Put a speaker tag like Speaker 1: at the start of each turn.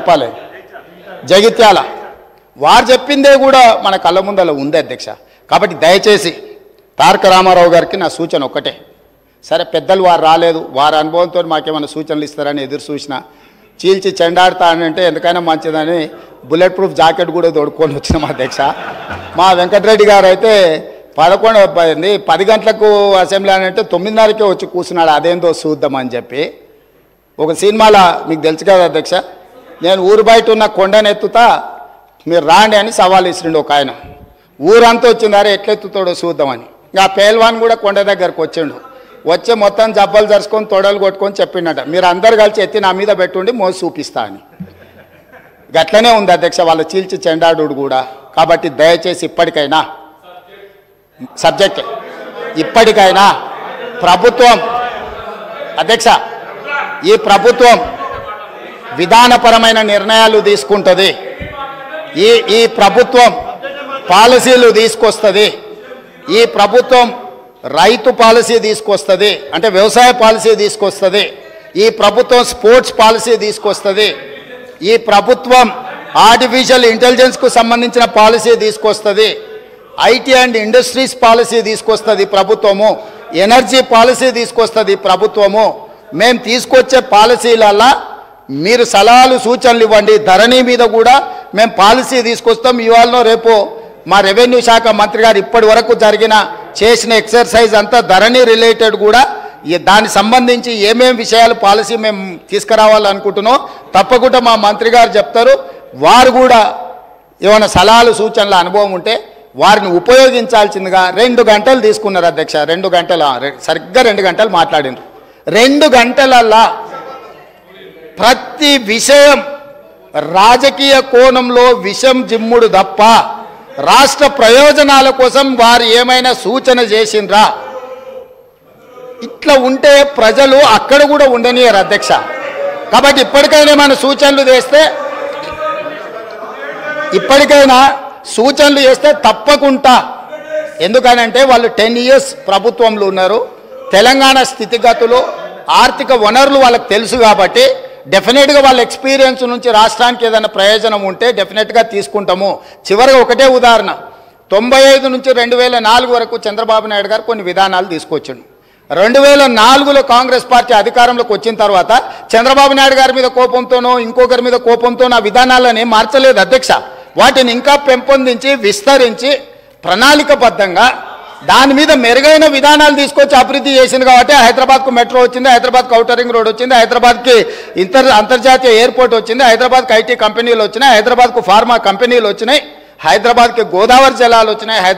Speaker 1: చెప్పాలి జగిత్యాల వారు చెప్పిందే కూడా మన కళ్ళ ముందల ఉంది అధ్యక్ష. కాబట్టి దయచేసి తారక రామారావు గారికి నా సూచన ఒక్కటే, సరే పెద్దలు వారు రాలేదు, వారి అనుభవంతో మాకేమైనా సూచనలు ఇస్తారని ఎదురు చూసిన చీల్చి చెండాడుతా అంటే ఎందుకైనా మంచిదని బుల్లెట్ ప్రూఫ్ జాకెట్ కూడా తోడుకొని వచ్చినాం అధ్యక్ష. మా వెంకటరెడ్డి గారు అయితే 10 గంటలకు అసెంబ్లీ అని అంటే 9:30కే వచ్చి కూర్చున్నాడు, అదేందో చూద్దామని చెప్పి. ఒక సినిమాలో మీకు తెలుసు కదా అధ్యక్ష, నేను ఊరు బయట ఉన్న కొండనెత్తుతా మీరు రాండి అని సవాల్ ఇస్తుండే ఒక ఆయన. ఊరంతా వచ్చిందారే ఎట్లెత్తుతాడో చూద్దామని. ఇంకా పేల్వాన్ కూడా కొండ దగ్గరకు వచ్చిండు, వచ్చే మొత్తం జబ్బలు జరుచుకొని తొడలు కొట్టుకొని చెప్పిండట, మీరు అందరు కలిసి ఎత్తి నా మీద పెట్టుండి మోసి చూపిస్తా అని. గట్లనే ఉంది అధ్యక్ష వాళ్ళ చీల్చి చెండాడు కూడా. కాబట్టి దయచేసి ఇప్పటికైనా సబ్జెక్ట్ ఇప్పటికైనా ప్రభుత్వం అధ్యక్ష ఈ ప్రభుత్వం విధానపరమైన నిర్ణయాలు తీసుకుంటుంది, ఈ ప్రభుత్వం పాలసీలు తీసుకొస్తుంది, ఈ ప్రభుత్వం రైతు పాలసీ తీసుకొస్తుంది, అంటే వ్యవసాయ పాలసీ తీసుకొస్తుంది, ఈ ప్రభుత్వం స్పోర్ట్స్ పాలసీ తీసుకొస్తుంది, ఈ ప్రభుత్వం ఆర్టిఫిషియల్ ఇంటెలిజెన్స్కు సంబంధించిన పాలసీ తీసుకొస్తుంది, ఐటీ అండ్ ఇండస్ట్రీస్ పాలసీ తీసుకొస్తుంది ప్రభుత్వము, ఎనర్జీ పాలసీ తీసుకొస్తుంది ప్రభుత్వము. మేము తీసుకొచ్చే పాలసీలల్లా మీరు సలహాలు సూచనలు ఇవ్వండి. ధరణి మీద కూడా మేము పాలసీ తీసుకొస్తాం. ఇవాళనో రేపు మా రెవెన్యూ శాఖ మంత్రి గారు ఇప్పటి వరకు చేసిన ఎక్సర్సైజ్ అంతా ధరణి రిలేటెడ్ కూడా దానికి సంబంధించి ఏమేమి విషయాలు పాలసీ మేము తీసుకురావాలనుకుంటున్నాం తప్పకుండా మా మంత్రి గారు చెప్తారు. వారు కూడా ఏమైనా సలహాలు సూచనల అనుభవం ఉంటే వారిని ఉపయోగించాల్సిందిగా 2 గంటలు తీసుకున్నారు అధ్యక్ష. 2 గంటలు సరిగ్గా 2 గంటలు మాట్లాడినారు. 2 గంటలల్లా ప్రతి విషయం రాజకీయ కోణంలో విషం జిమ్ముడు తప్ప రాష్ట్ర ప్రయోజనాల కోసం వారు ఏమైనా సూచన చేసిండ్రా? ఇట్లా ఉంటే ప్రజలు అక్కడ కూడా ఉండనియరు అధ్యక్ష. కాబట్టి ఇప్పటికైనా ఏమైనా సూచనలు చేస్తే తప్పకుండా, ఎందుకనంటే వాళ్ళు 10 years ప్రభుత్వంలో ఉన్నారు, తెలంగాణ స్థితిగతులు ఆర్థిక వనరులు వాళ్ళకి తెలుసు కాబట్టి డెఫినెట్గా వాళ్ళ ఎక్స్పీరియన్స్ నుంచి రాష్ట్రానికి ఏదైనా ప్రయోజనం ఉంటే డెఫినెట్గా తీసుకుంటాము. చివరిగా ఒకటే ఉదాహరణ, 95 నుంచి 2004 వరకు చంద్రబాబు నాయుడు గారు కొన్ని విధానాలు తీసుకొచ్చాడు. 2004లో కాంగ్రెస్ పార్టీ అధికారంలోకి వచ్చిన తర్వాత చంద్రబాబు నాయుడు గారి మీద కోపంతోనో ఇంకొకరి మీద కోపంతోనో ఆ విధానాలని మార్చలేదు అధ్యక్ష. వాటిని ఇంకా పెంపొందించి విస్తరించి ప్రణాళికబద్ధంగా దాని మీద మెరుగైన విధానాలు తీసుకొచ్చి అభివృద్ధి చేసింది కాబట్టి హైదరాబాద్కు మెట్రో వచ్చింది, హైదరాబాద్కు ఔటర్ రింగ్ రోడ్ వచ్చింది, హైదరాబాద్కి అంతర్జాతీయ ఎయిర్పోర్ట్ వచ్చింది, హైదరాబాద్కి ఐటీ కంపెనీలు వచ్చినాయి, హైదరాబాద్కు ఫార్మా కంపెనీలు వచ్చినాయి, హైదరాబాద్కి గోదావరి జలాలు వచ్చినాయి.